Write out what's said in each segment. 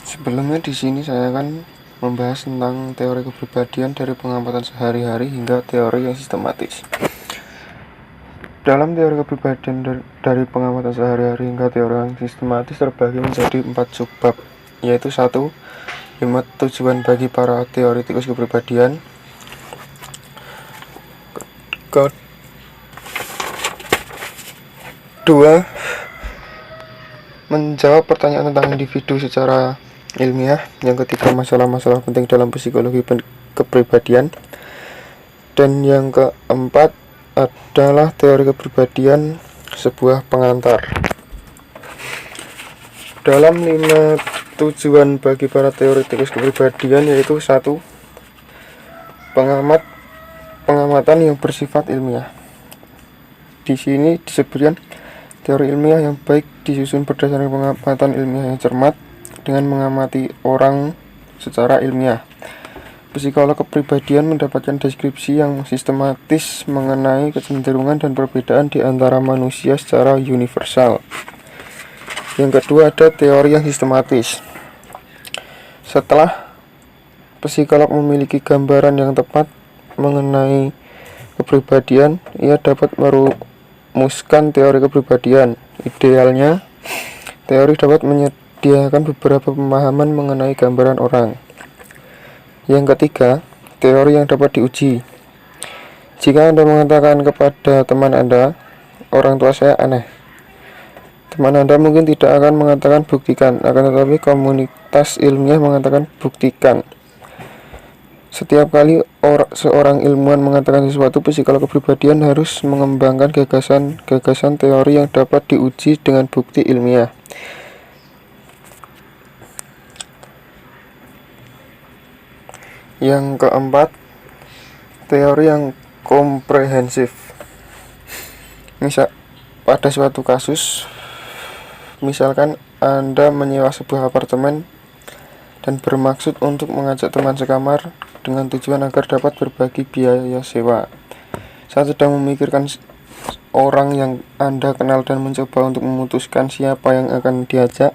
Sebelumnya di sini saya akan membahas tentang teori kepribadian dari pengamatan sehari-hari hingga teori yang sistematis. Dalam teori kepribadian dari pengamatan sehari-hari hingga teori yang sistematis terbagi menjadi 4 subbab, yaitu 1. 5 tujuan bagi para teoretikus kepribadian. Kedua, menjawab pertanyaan tentang individu secara ilmiah. Yang ketiga, masalah-masalah penting dalam psikologi kepribadian. Dan yang keempat adalah teori kepribadian sebuah pengantar. Dalam 5 tujuan bagi para teoretikus kepribadian, yaitu 1. Pengamatan yang bersifat ilmiah. Di sini disebutkan teori ilmiah yang baik disusun berdasarkan pengamatan ilmiah yang cermat dengan mengamati orang secara ilmiah. Psikolog kepribadian mendapatkan deskripsi yang sistematis mengenai kecenderungan dan perbedaan di antara manusia secara universal. Yang kedua, ada teori yang sistematis. Setelah psikolog memiliki gambaran yang tepat mengenai kepribadian, ia dapat merumuskan teori kepribadian. Idealnya, teori dapat menyediakan beberapa pemahaman mengenai gambaran orang. Yang ketiga, teori yang dapat diuji. Jika Anda mengatakan kepada teman Anda, "Orang tua saya aneh," teman Anda mungkin tidak akan mengatakan buktikan, akan tetapi komunitas ilmiah mengatakan buktikan. Setiap kali seorang ilmuwan mengatakan sesuatu, psikolog kepribadian harus mengembangkan gagasan teori yang dapat diuji dengan bukti ilmiah. Yang keempat, teori yang komprehensif. Pada suatu kasus, misalkan Anda menyewa sebuah apartemen dan bermaksud untuk mengajak teman sekamar dengan tujuan agar dapat berbagi biaya sewa. Saat sedang memikirkan orang yang Anda kenal dan mencoba untuk memutuskan siapa yang akan diajak,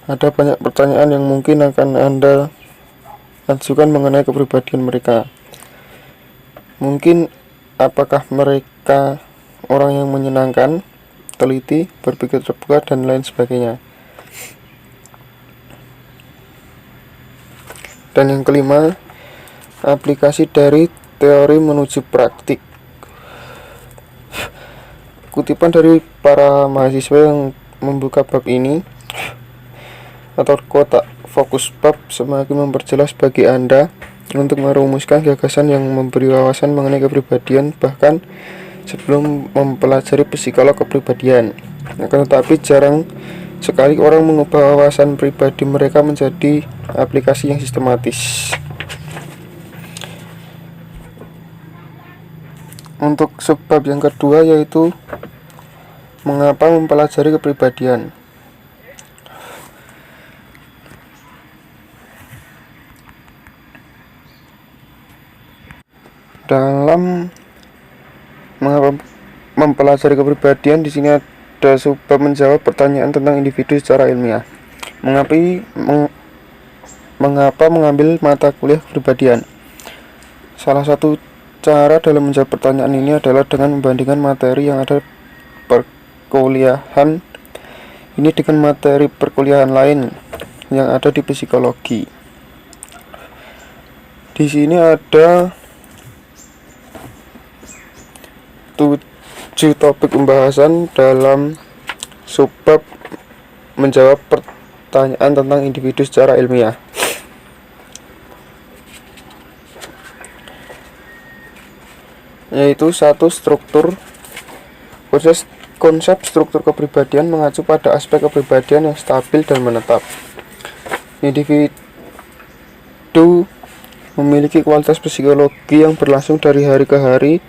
ada banyak pertanyaan yang mungkin akan Anda ajukan mengenai kepribadian mereka. Mungkin apakah mereka orang yang menyenangkan, teliti, berpikir terbuka, dan lain sebagainya. Dan yang kelima, aplikasi dari teori menuju praktik. Kutipan dari para mahasiswa yang membuka bab ini atau kotak fokus bab semakin memperjelas bagi Anda untuk merumuskan gagasan yang memberi wawasan mengenai kepribadian bahkan sebelum mempelajari psikolog kepribadian. Akan tetapi jarang sekali orang mengubah wawasan pribadi mereka menjadi aplikasi yang sistematis. Untuk subbab yang kedua, yaitu mengapa mempelajari kepribadian. Dalam mengapa mempelajari kepribadian, di sini ada subbab menjawab pertanyaan tentang individu secara ilmiah. Mengapa mengambil mata kuliah kepribadian? Salah satu cara dalam menjawab pertanyaan ini adalah dengan membandingkan materi yang ada perkuliahan ini dengan materi perkuliahan lain yang ada di psikologi. Di sini ada 7 topik pembahasan dalam subbab menjawab pertanyaan tentang individu secara ilmiah. Yaitu 1. Struktur. Konsep struktur kepribadian mengacu pada aspek kepribadian yang stabil dan menetap. Individu memiliki kualitas psikologi yang berlangsung dari hari ke hari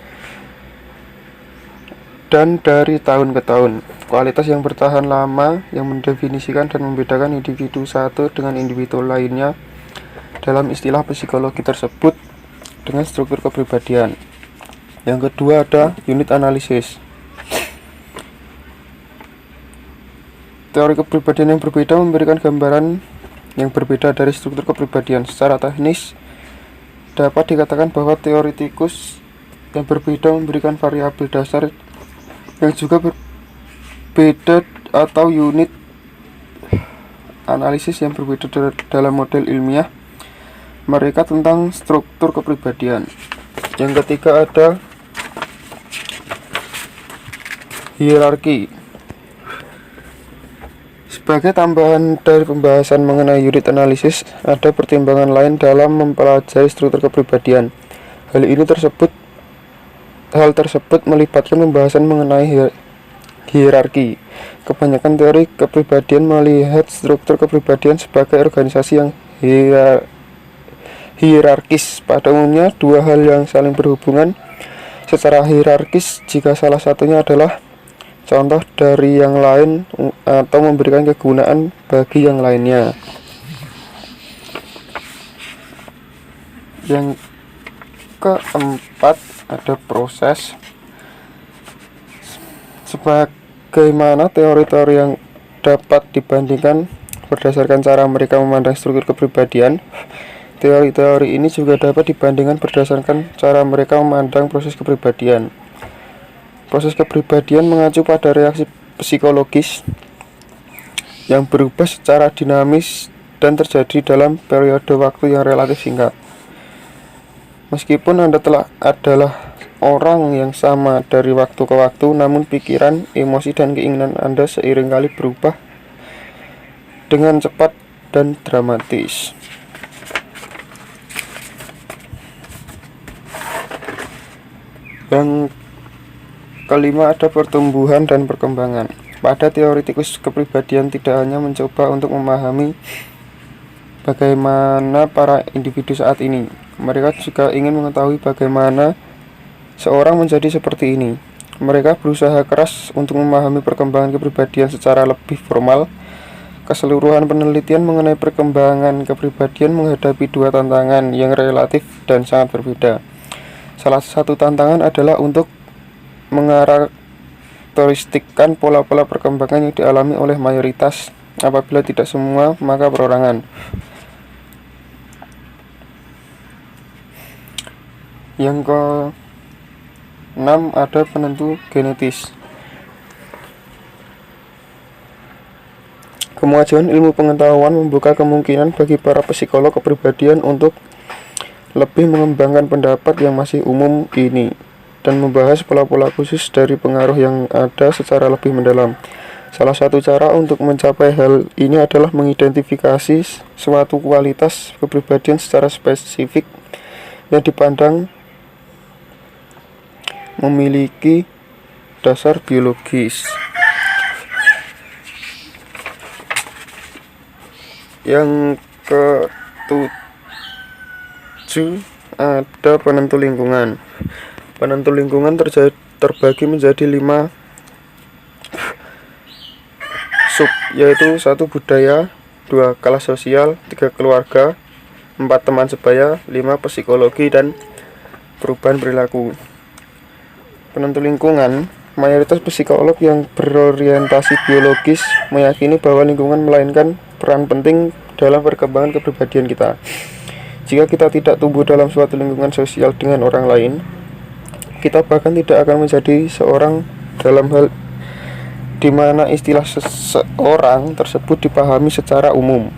dan dari tahun ke tahun. Kualitas yang bertahan lama yang mendefinisikan dan membedakan individu satu dengan individu lainnya dalam istilah psikologi tersebut dengan struktur kepribadian. Yang kedua ada unit analisis. Teori kepribadian yang berbeda memberikan gambaran yang berbeda dari struktur kepribadian. Secara teknis, dapat dikatakan bahwa teoritikus yang berbeda memberikan variabel dasar yang juga berbeda atau unit analisis yang berbeda dalam model ilmiah mereka tentang struktur kepribadian. Yang ketiga ada hierarki. Sebagai tambahan dari pembahasan mengenai unit analisis, ada pertimbangan lain dalam mempelajari struktur kepribadian. Hal tersebut melibatkan pembahasan mengenai hierarki. Kebanyakan teori kepribadian melihat struktur kepribadian sebagai organisasi yang hierarkis. Pada umumnya, dua hal yang saling berhubungan secara hierarkis jika salah satunya adalah contoh dari yang lain atau memberikan kegunaan bagi yang lainnya. Yang keempat ada proses. Sebagaimana teori-teori yang dapat dibandingkan berdasarkan cara mereka memandang struktur kepribadian, teori-teori ini juga dapat dibandingkan berdasarkan cara mereka memandang proses kepribadian. Proses kepribadian mengacu pada reaksi psikologis yang berubah secara dinamis dan terjadi dalam periode waktu yang relatif singkat. Meskipun Anda adalah orang yang sama dari waktu ke waktu, namun pikiran, emosi, dan keinginan Anda seringkali berubah dengan cepat dan dramatis. Yang kelima ada pertumbuhan dan perkembangan. Pada teoritikus kepribadian tidak hanya mencoba untuk memahami bagaimana para individu saat ini, mereka juga ingin mengetahui bagaimana seorang menjadi seperti ini. Mereka berusaha keras untuk memahami perkembangan kepribadian secara lebih formal. Keseluruhan penelitian mengenai perkembangan kepribadian menghadapi dua tantangan yang relatif dan sangat berbeda. Salah satu tantangan adalah untuk mengarakteristikkan pola-pola perkembangan yang dialami oleh mayoritas. Apabila tidak semua, maka perorangan. Yang ke-6 ada penentu genetis. Kemajuan ilmu pengetahuan membuka kemungkinan bagi para psikolog kepribadian untuk lebih mengembangkan pendapat yang masih umum ini dan membahas pola-pola khusus dari pengaruh yang ada secara lebih mendalam. Salah satu cara untuk mencapai hal ini adalah mengidentifikasi suatu kualitas kepribadian secara spesifik yang dipandang memiliki dasar biologis. Yang ke-7 ada penentu lingkungan. Penentu lingkungan terbagi menjadi 5 sub, yaitu 1 budaya, 2 kelas sosial, 3 keluarga, 4 teman sebaya, 5 psikologi, dan perubahan perilaku. Penentu lingkungan, mayoritas psikolog yang berorientasi biologis meyakini bahwa lingkungan memainkan peran penting dalam perkembangan kepribadian kita. Jika kita tidak tumbuh dalam suatu lingkungan sosial dengan orang lain, kita bahkan tidak akan menjadi seorang dalam hal di mana istilah seseorang tersebut dipahami secara umum.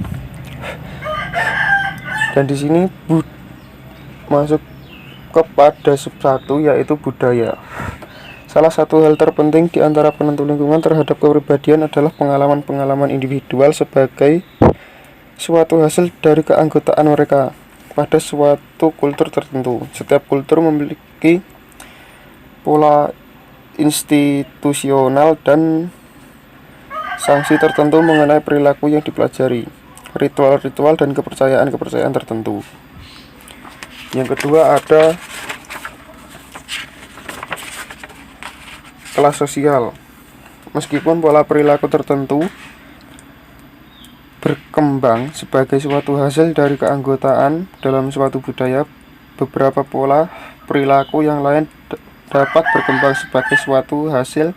Dan di sini masuk kepada sub 1, yaitu budaya. Salah satu hal terpenting di antara penentu lingkungan terhadap kepribadian adalah pengalaman-pengalaman individual sebagai suatu hasil dari keanggotaan mereka pada suatu kultur tertentu. Setiap kultur memiliki pola institusional dan sanksi tertentu mengenai perilaku yang dipelajari, ritual-ritual dan kepercayaan-kepercayaan tertentu. Yang kedua ada kelas sosial. Meskipun pola perilaku tertentu berkembang sebagai suatu hasil dari keanggotaan dalam suatu budaya, beberapa pola perilaku yang lain dapat berkembang sebagai suatu hasil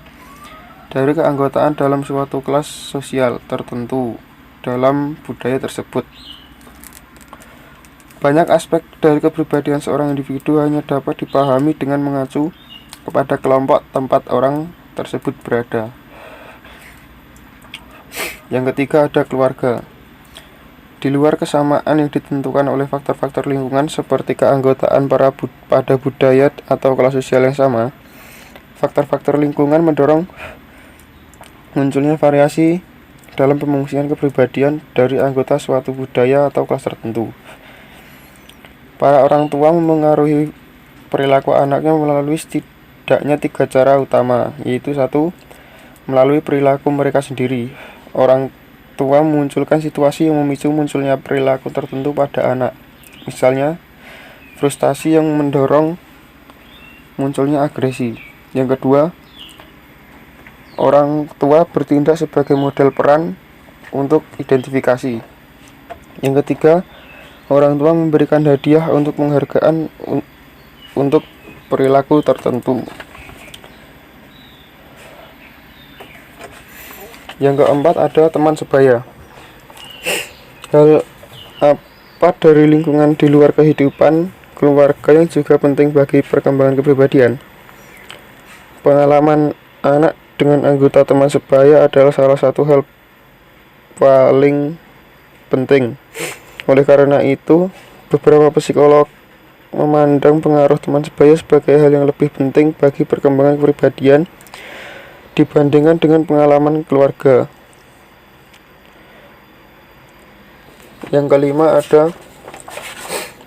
dari keanggotaan dalam suatu kelas sosial tertentu. dalam budaya tersebut. Banyak aspek dari kepribadian seorang individu hanya dapat dipahami dengan mengacu kepada kelompok tempat orang tersebut berada. Yang ketiga, ada keluarga. Di luar kesamaan yang ditentukan oleh faktor-faktor lingkungan seperti keanggotaan pada budaya atau kelas sosial yang sama, faktor-faktor lingkungan mendorong munculnya variasi dalam pemungsian kepribadian dari anggota suatu budaya atau kelas tertentu. Para orang tua memengaruhi perilaku anaknya melalui setidaknya 3 cara utama, yaitu 1. Melalui perilaku mereka sendiri. Orang tua memunculkan situasi yang memicu munculnya perilaku tertentu pada anak. Misalnya, frustasi yang mendorong munculnya agresi. Yang kedua, orang tua bertindak sebagai model peran untuk identifikasi. Yang ketiga, orang tua memberikan hadiah untuk penghargaan untuk perilaku tertentu. Yang keempat, ada teman sebaya. Hal apa dari lingkungan di luar kehidupan keluarga yang juga penting bagi perkembangan kepribadian? Pengalaman anak dengan anggota teman sebaya adalah salah satu hal paling penting. Oleh karena itu, beberapa psikolog memandang pengaruh teman sebaya sebagai hal yang lebih penting bagi perkembangan kepribadian dibandingkan dengan pengalaman keluarga. Yang kelima, ada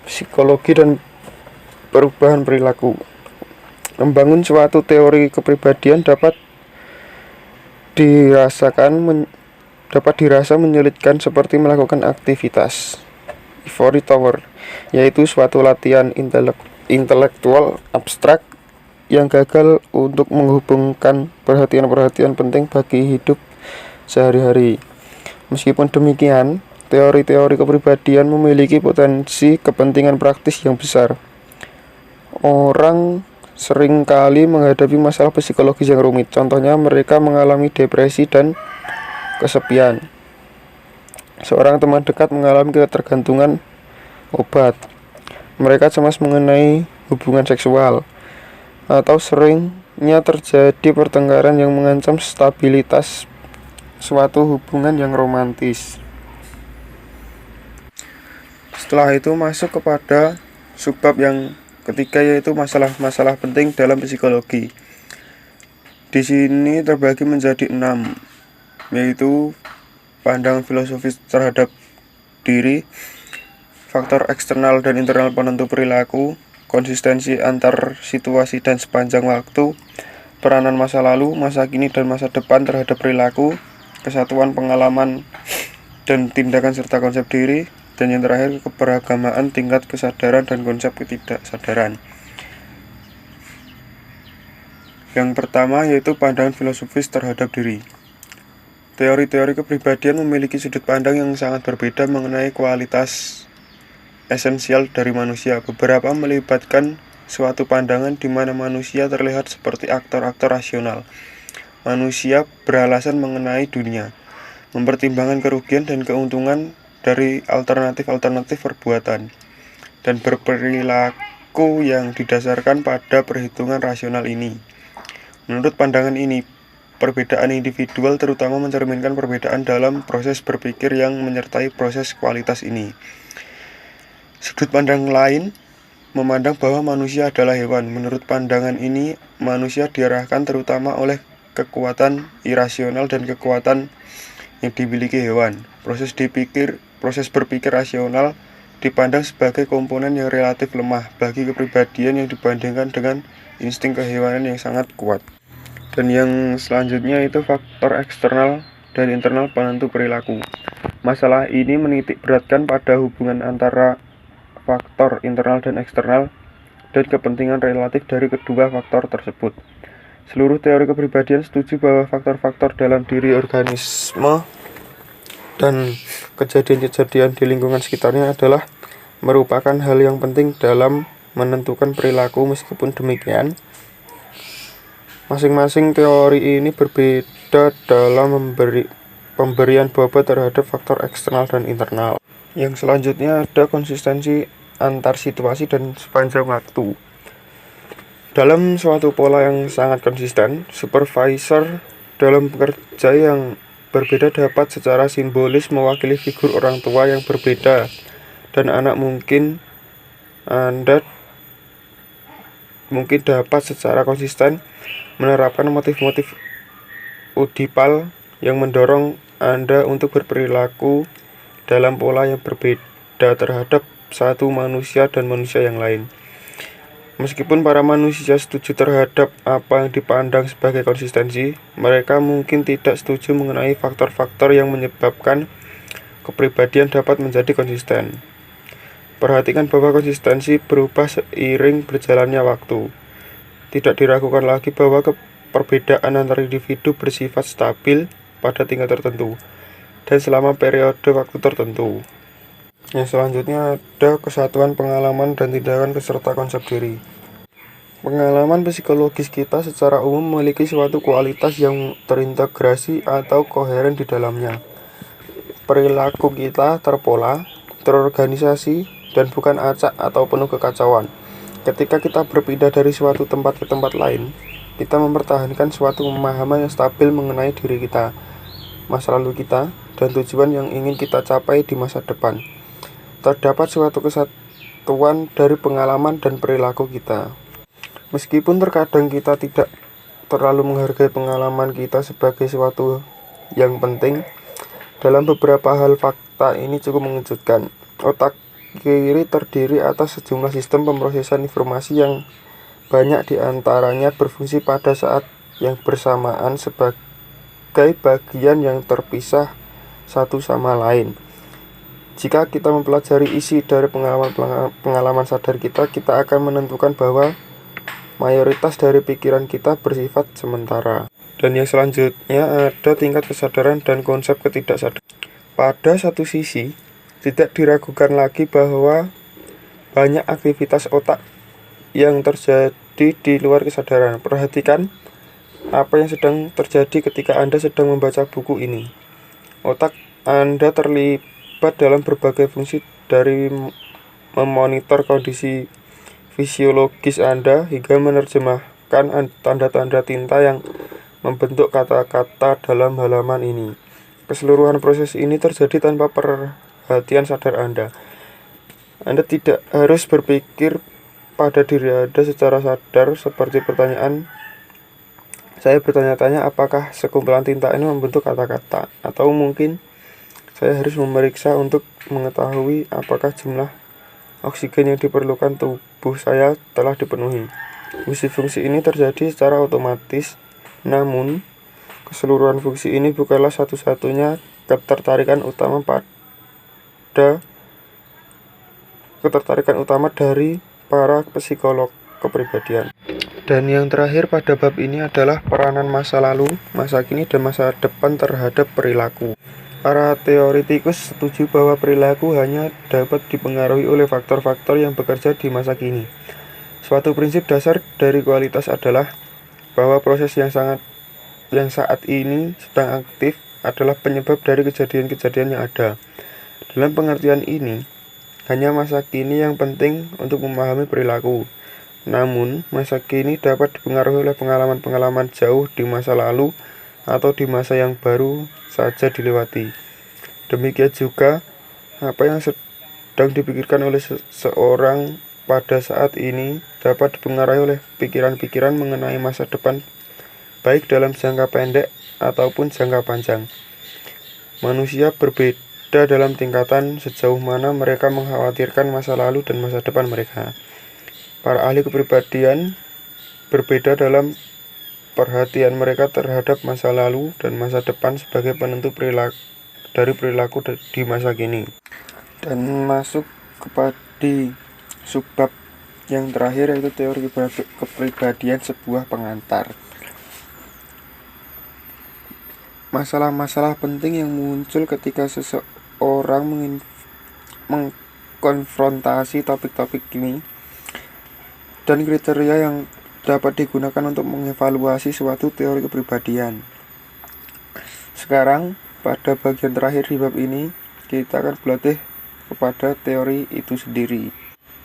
psikologi dan perubahan perilaku. Membangun suatu teori kepribadian dapat dirasa menyulitkan seperti melakukan aktivitas ivory tower, yaitu suatu latihan intelektual abstrak yang gagal untuk menghubungkan perhatian-perhatian penting bagi hidup sehari-hari. Meskipun demikian, teori-teori kepribadian memiliki potensi kepentingan praktis yang besar. Orang seringkali menghadapi masalah psikologis yang rumit. Contohnya, mereka mengalami depresi dan kesepian. Seorang teman dekat mengalami ketergantungan obat. Mereka cemas mengenai hubungan seksual, atau seringnya terjadi pertengkaran yang mengancam stabilitas suatu hubungan yang romantis. Setelah itu masuk kepada subbab yang ketiga, yaitu masalah-masalah penting dalam psikologi. Di sini terbagi menjadi 6, yaitu pandangan filosofis terhadap diri, faktor eksternal dan internal penentu perilaku, konsistensi antar situasi dan sepanjang waktu, peranan masa lalu, masa kini, dan masa depan terhadap perilaku, kesatuan pengalaman dan tindakan serta konsep diri, dan yang terakhir keberagamaan tingkat kesadaran dan konsep ketidaksadaran. Yang pertama, yaitu pandangan filosofis terhadap diri. Teori-teori kepribadian memiliki sudut pandang yang sangat berbeda mengenai kualitas esensial dari manusia. Beberapa melibatkan suatu pandangan di mana manusia terlihat seperti aktor-aktor rasional. Manusia beralasan mengenai dunia, mempertimbangkan kerugian dan keuntungan dari alternatif-alternatif perbuatan, dan berperilaku yang didasarkan pada perhitungan rasional ini. Menurut pandangan ini, perbedaan individual terutama mencerminkan perbedaan dalam proses berpikir yang menyertai proses kualitas ini. Sudut pandang lain memandang bahwa manusia adalah hewan. Menurut pandangan ini, manusia diarahkan terutama oleh kekuatan irasional dan kekuatan yang dimiliki hewan. Proses berpikir rasional dipandang sebagai komponen yang relatif lemah bagi kepribadian yang dibandingkan dengan insting kehewanan yang sangat kuat. Dan yang selanjutnya itu faktor eksternal dan internal penentu perilaku. Masalah ini menitik beratkan pada hubungan antara faktor internal dan eksternal dan kepentingan relatif dari kedua faktor tersebut. Seluruh teori kepribadian setuju bahwa faktor-faktor dalam diri organisme dan kejadian-kejadian di lingkungan sekitarnya adalah merupakan hal yang penting dalam menentukan perilaku. Meskipun demikian, masing-masing teori ini berbeda dalam pemberian bobot terhadap faktor eksternal dan internal. Yang selanjutnya ada konsistensi antar situasi dan sepanjang waktu. Dalam suatu pola yang sangat konsisten, supervisor dalam bekerja yang berbeda dapat secara simbolis mewakili figur orang tua yang berbeda, dan anak Anda mungkin dapat secara konsisten menerapkan motif-motif udipal yang mendorong Anda untuk berperilaku dalam pola yang berbeda terhadap satu manusia dan manusia yang lain. Meskipun para manusia setuju terhadap apa yang dipandang sebagai konsistensi, mereka mungkin tidak setuju mengenai faktor-faktor yang menyebabkan kepribadian dapat menjadi konsisten. Perhatikan bahwa konsistensi berubah seiring berjalannya waktu. Tidak diragukan lagi bahwa perbedaan antar individu bersifat stabil pada tingkat tertentu dan selama periode waktu tertentu. Yang selanjutnya ada kesatuan pengalaman dan tindakan serta konsep diri. Pengalaman psikologis kita secara umum memiliki suatu kualitas yang terintegrasi atau koheren di dalamnya. Perilaku kita terpola, terorganisasi, dan bukan acak atau penuh kekacauan. Ketika kita berpindah dari suatu tempat ke tempat lain, kita mempertahankan suatu pemahaman yang stabil mengenai diri kita, masa lalu kita, dan tujuan yang ingin kita capai di masa depan. Terdapat suatu kesatuan dari pengalaman dan perilaku kita. Meskipun terkadang kita tidak terlalu menghargai pengalaman kita sebagai sesuatu yang penting, dalam beberapa hal fakta ini cukup mengejutkan. Otak kiri terdiri atas sejumlah sistem pemrosesan informasi yang banyak diantaranya berfungsi pada saat yang bersamaan sebagai bagian yang terpisah satu sama lain. Jika kita mempelajari isi dari pengalaman sadar kita akan menentukan bahwa mayoritas dari pikiran kita bersifat sementara. Dan yang selanjutnya ada tingkat kesadaran dan konsep ketidaksadaran. Pada satu sisi, tidak diragukan lagi bahwa banyak aktivitas otak yang terjadi di luar kesadaran. Perhatikan apa yang sedang terjadi ketika Anda sedang membaca buku ini. Otak Anda terlibat dalam berbagai fungsi, dari memonitor kondisi fisiologis Anda hingga menerjemahkan tanda-tanda tinta yang membentuk kata-kata dalam halaman ini. Keseluruhan proses ini terjadi tanpa perhatian sadar Anda. Anda tidak harus berpikir pada diri Anda secara sadar seperti pertanyaan, saya bertanya-tanya apakah sekumpulan tinta ini membentuk kata-kata, atau mungkin saya harus memeriksa untuk mengetahui apakah jumlah oksigen yang diperlukan tubuh saya telah dipenuhi. Fungsi-fungsi ini terjadi secara otomatis, namun keseluruhan fungsi ini bukanlah satu-satunya ketertarikan utama dari para psikolog kepribadian. Dan yang terakhir pada bab ini adalah peranan masa lalu, masa kini, dan masa depan terhadap perilaku. Para teoretikus setuju bahwa perilaku hanya dapat dipengaruhi oleh faktor-faktor yang bekerja di masa kini. Suatu prinsip dasar dari kualitas adalah bahwa proses yang saat ini sedang aktif adalah penyebab dari kejadian-kejadian yang ada. Dalam pengertian ini, hanya masa kini yang penting untuk memahami perilaku. Namun, masa kini dapat dipengaruhi oleh pengalaman-pengalaman jauh di masa lalu atau di masa yang baru saja dilewati. Demikian juga, apa yang sedang dipikirkan oleh seseorang pada saat ini dapat dipengaruhi oleh pikiran-pikiran mengenai masa depan, baik dalam jangka pendek ataupun jangka panjang. Manusia berbeda dalam tingkatan sejauh mana mereka mengkhawatirkan masa lalu dan masa depan mereka. Para ahli kepribadian berbeda dalam perhatian mereka terhadap masa lalu dan masa depan sebagai penentu perilaku di masa kini. Dan masuk kepada subbab yang terakhir, yaitu teori kepribadian sebuah pengantar. Masalah-masalah penting yang muncul ketika seseorang mengkonfrontasi topik-topik ini dan kriteria yang dapat digunakan untuk mengevaluasi suatu teori kepribadian. Sekarang, pada bagian terakhir di bab ini, kita akan berlatih kepada teori itu sendiri.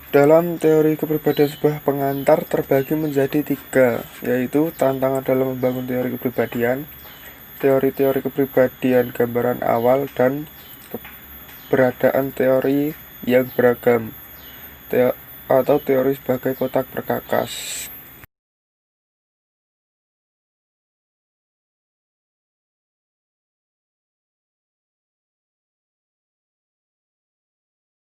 Dalam teori kepribadian sebuah pengantar terbagi menjadi 3, yaitu tantangan dalam membangun teori kepribadian, teori-teori kepribadian gambaran awal, dan keberadaan teori yang beragam atau teori sebagai kotak perkakas.